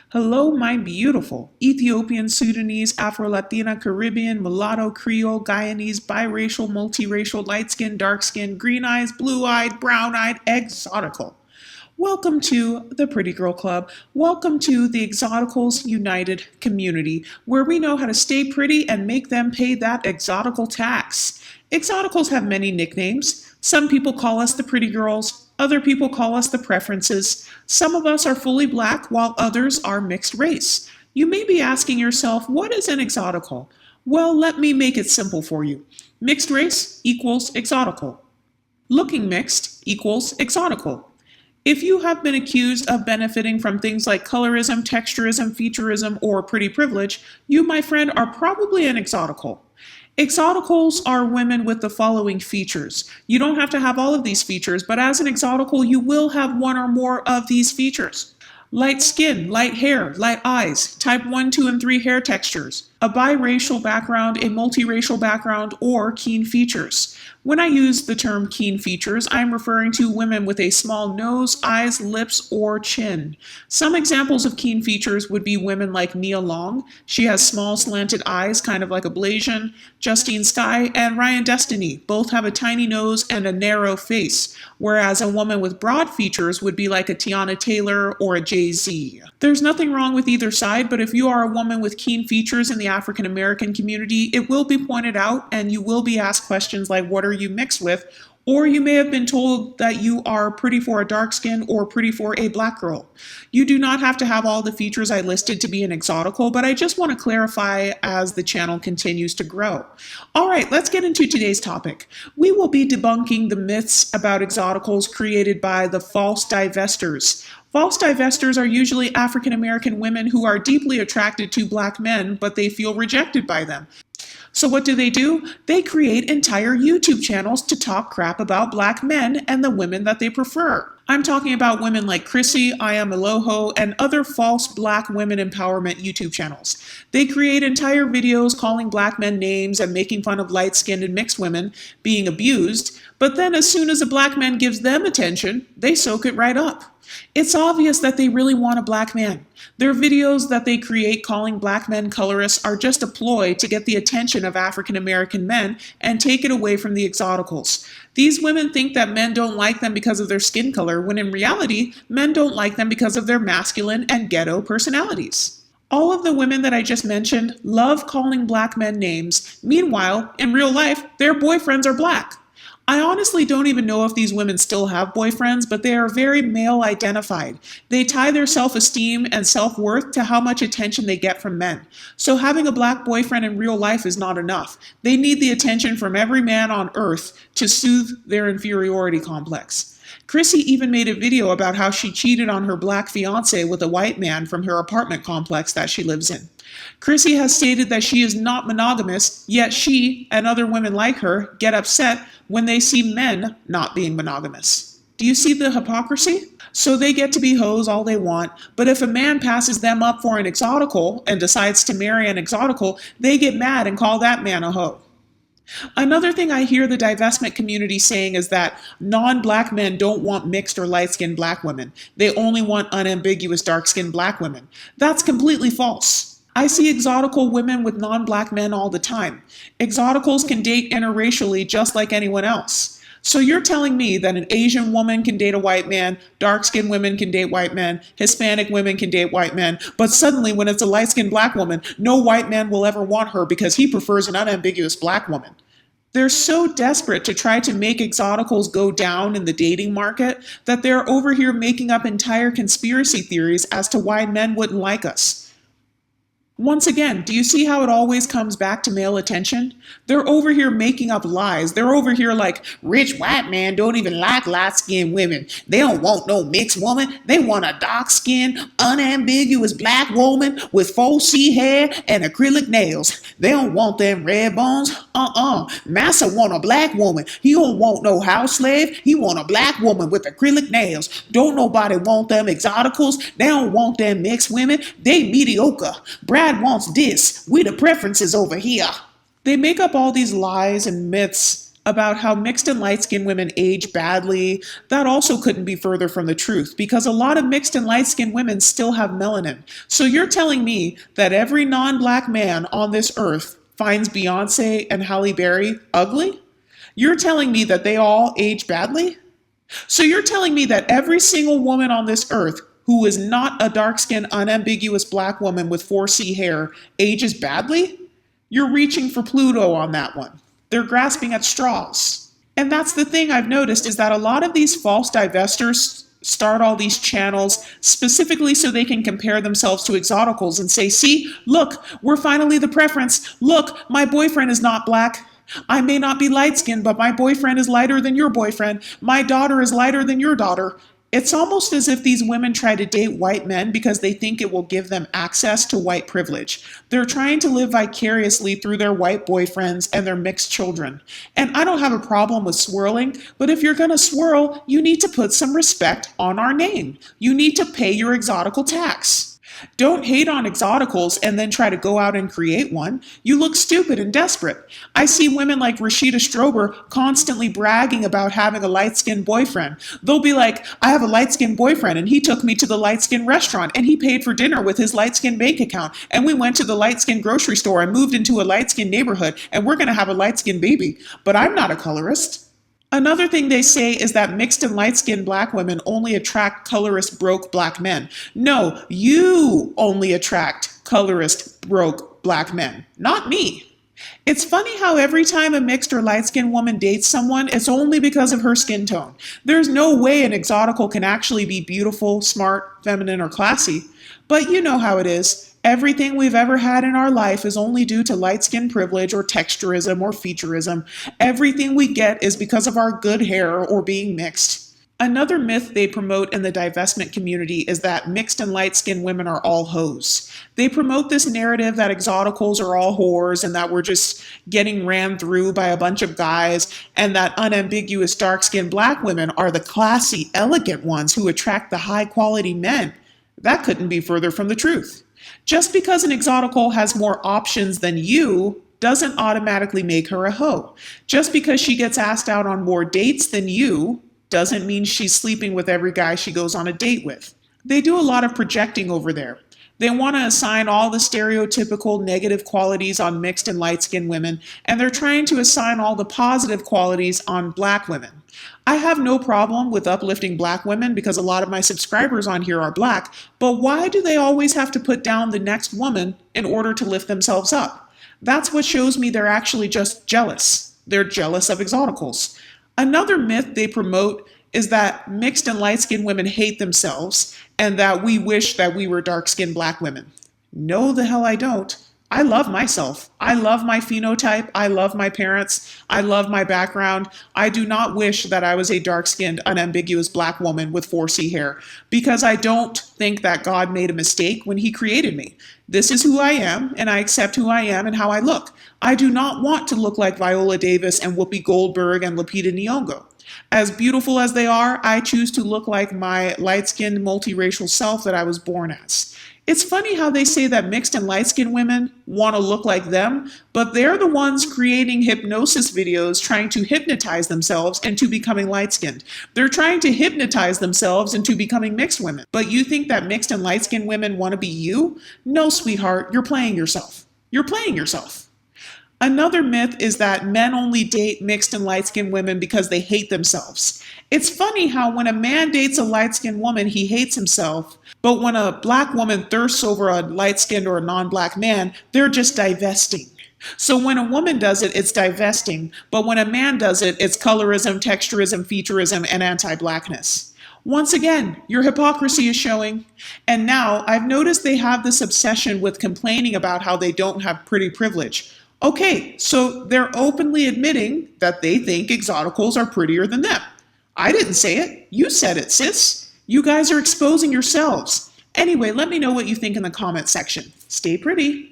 Hello, my beautiful Ethiopian, Sudanese, Afro-Latina, Caribbean, mulatto, Creole, Guyanese, biracial, multiracial, light-skinned, dark-skinned, green eyes, blue-eyed, brown-eyed, exotical. Welcome to the Pretty Girl Club. Welcome to the Exoticals United community, where we know how to stay pretty and make them pay that exotical tax. Exoticals have many nicknames. Some people call us the Pretty Girls. Other people call us the Preferences. Some of us are fully black, while others are mixed race. You may be asking yourself, what is an exotical? Well, let me make it simple for you. Mixed race equals exotical. Looking mixed equals exotical. If you have been accused of benefiting from things like colorism, texturism, featureism, or pretty privilege, you, my friend, are probably an exotical. Exoticals are women with the following features. You don't have to have all of these features, but as an exotical, you will have one or more of these features. Light skin, light hair, light eyes, type 1, 2, and 3 hair textures, a biracial background, a multiracial background, or keen features. When I use the term keen features, I'm referring to women with a small nose, eyes, lips, or chin. Some examples of keen features would be women like Nia Long. She has small slanted eyes, kind of like a Blasian. Justine Skye and Ryan Destiny both have a tiny nose and a narrow face, whereas a woman with broad features would be like a Tiana Taylor or a Jay-Z. There's nothing wrong with either side, but if you are a woman with keen features in the African American community, it will be pointed out and you will be asked questions like, what are you mixed with? Or you may have been told that you are pretty for a dark skin or pretty for a black girl. You do not have to have all the features I listed to be an exotical, but I just want to clarify as the channel continues to grow. All right, let's get into today's topic. We will be debunking the myths about exoticals created by the false divesters. False divesters are usually African American women who are deeply attracted to black men, but they feel rejected by them. So what do? They create entire YouTube channels to talk crap about black men and the women that they prefer. I'm talking about women like Chrissy, I Am Aloho, and other false black women empowerment YouTube channels. They create entire videos calling black men names and making fun of light-skinned and mixed women being abused, but then as soon as a black man gives them attention, they soak it right up. It's obvious that they really want a black man. Their videos that they create calling black men colorists are just a ploy to get the attention of African American men and take it away from the exoticals. These women think that men don't like them because of their skin color, when in reality, men don't like them because of their masculine and ghetto personalities. All of the women that I just mentioned love calling black men names. Meanwhile, in real life, their boyfriends are black. I honestly don't even know if these women still have boyfriends, but they are very male identified. They tie their self-esteem and self-worth to how much attention they get from men. So having a black boyfriend in real life is not enough. They need the attention from every man on earth to soothe their inferiority complex. Chrissy even made a video about how she cheated on her black fiance with a white man from her apartment complex that she lives in. Chrissy has stated that she is not monogamous, yet she and other women like her get upset when they see men not being monogamous. Do you see the hypocrisy? So they get to be hoes all they want, but if a man passes them up for an exotical and decides to marry an exotical, they get mad and call that man a hoe. Another thing I hear the divestment community saying is that non-black men don't want mixed or light-skinned black women. They only want unambiguous dark-skinned black women. That's completely false. I see exotical women with non-black men all the time. Exoticals can date interracially just like anyone else. So you're telling me that an Asian woman can date a white man, dark-skinned women can date white men, Hispanic women can date white men, but suddenly when it's a light-skinned black woman, no white man will ever want her because he prefers an unambiguous black woman. They're so desperate to try to make exoticals go down in the dating market that they're over here making up entire conspiracy theories as to why men wouldn't like us. Once again, do you see how it always comes back to male attention? They're over here making up lies. They're over here like, rich white men don't even like light-skinned women. They don't want no mixed woman. They want a dark-skinned, unambiguous black woman with 4C hair and acrylic nails. They don't want them red bones. Massa want a black woman. He don't want no house slave. He want a black woman with acrylic nails. Don't nobody want them exoticals. They don't want them mixed women. They mediocre. Brad wants this. We the preferences over here. They make up all these lies and myths about how mixed and light-skinned women age badly, that also couldn't be further from the truth because a lot of mixed and light-skinned women still have melanin. So you're telling me that every non-black man on this earth finds Beyonce and Halle Berry ugly? You're telling me that they all age badly? So you're telling me that every single woman on this earth who is not a dark-skinned, unambiguous black woman with 4C hair ages badly? You're reaching for Pluto on that one. They're grasping at straws. And that's the thing I've noticed is that a lot of these false divesters start all these channels specifically so they can compare themselves to Exoticals and say, see, look, we're finally the preference. Look, my boyfriend is not black. I may not be light-skinned, but my boyfriend is lighter than your boyfriend. My daughter is lighter than your daughter. It's almost as if these women try to date white men because they think it will give them access to white privilege. They're trying to live vicariously through their white boyfriends and their mixed children. And I don't have a problem with swirling, but if you're going to swirl, you need to put some respect on our name. You need to pay your exotical tax. Don't hate on Exoticals and then try to go out and create one. You look stupid and desperate. I see women like Rashida Strober constantly bragging about having a light-skinned boyfriend. They'll be like, I have a light-skinned boyfriend and he took me to the light-skinned restaurant and he paid for dinner with his light-skinned bank account and we went to the light-skinned grocery store and moved into a light-skinned neighborhood and we're going to have a light-skinned baby. But I'm not a colorist. Another thing they say is that mixed and light-skinned black women only attract colorist, broke black men. No, you only attract colorist, broke black men, not me. It's funny how every time a mixed or light-skinned woman dates someone, it's only because of her skin tone. There's no way an exotical can actually be beautiful, smart, feminine, or classy. But you know how it is. Everything we've ever had in our life is only due to light skin privilege or texturism or featureism. Everything we get is because of our good hair or being mixed. Another myth they promote in the divestment community is that mixed and light-skinned women are all hoes. They promote this narrative that exoticals are all whores and that we're just getting ran through by a bunch of guys and that unambiguous dark-skinned black women are the classy, elegant ones who attract the high-quality men. That couldn't be further from the truth. Just because an exotical has more options than you doesn't automatically make her a hoe. Just because she gets asked out on more dates than you doesn't mean she's sleeping with every guy she goes on a date with. They do a lot of projecting over there. They want to assign all the stereotypical negative qualities on mixed and light-skinned women, and they're trying to assign all the positive qualities on black women. I have no problem with uplifting black women because a lot of my subscribers on here are black, but why do they always have to put down the next woman in order to lift themselves up? That's what shows me they're actually just jealous. They're jealous of exoticals. Another myth they promote is that mixed and light-skinned women hate themselves and that we wish that we were dark-skinned black women. No, the hell I don't. I love myself. I love my phenotype. I love my parents. I love my background. I do not wish that I was a dark-skinned, unambiguous black woman with 4C hair because I don't think that God made a mistake when he created me. This is who I am, and I accept who I am and how I look. I do not want to look like Viola Davis and Whoopi Goldberg and Lupita Nyong'o. As beautiful as they are, I choose to look like my light-skinned, multiracial self that I was born as. It's funny how they say that mixed and light-skinned women want to look like them, but they're the ones creating hypnosis videos trying to hypnotize themselves into becoming light-skinned. They're trying to hypnotize themselves into becoming mixed women. But you think that mixed and light-skinned women want to be you? No, sweetheart, you're playing yourself. You're playing yourself. Another myth is that men only date mixed and light-skinned women because they hate themselves. It's funny how when a man dates a light-skinned woman, he hates himself, but when a black woman thirsts over a light-skinned or a non-black man, they're just divesting. So when a woman does it, it's divesting, but when a man does it, it's colorism, texturism, featureism, and anti-blackness. Once again, your hypocrisy is showing. And now I've noticed they have this obsession with complaining about how they don't have pretty privilege. Okay, so they're openly admitting that they think exoticals are prettier than them. I didn't say it. You said it, sis. You guys are exposing yourselves. Anyway, let me know what you think in the comment section. Stay pretty.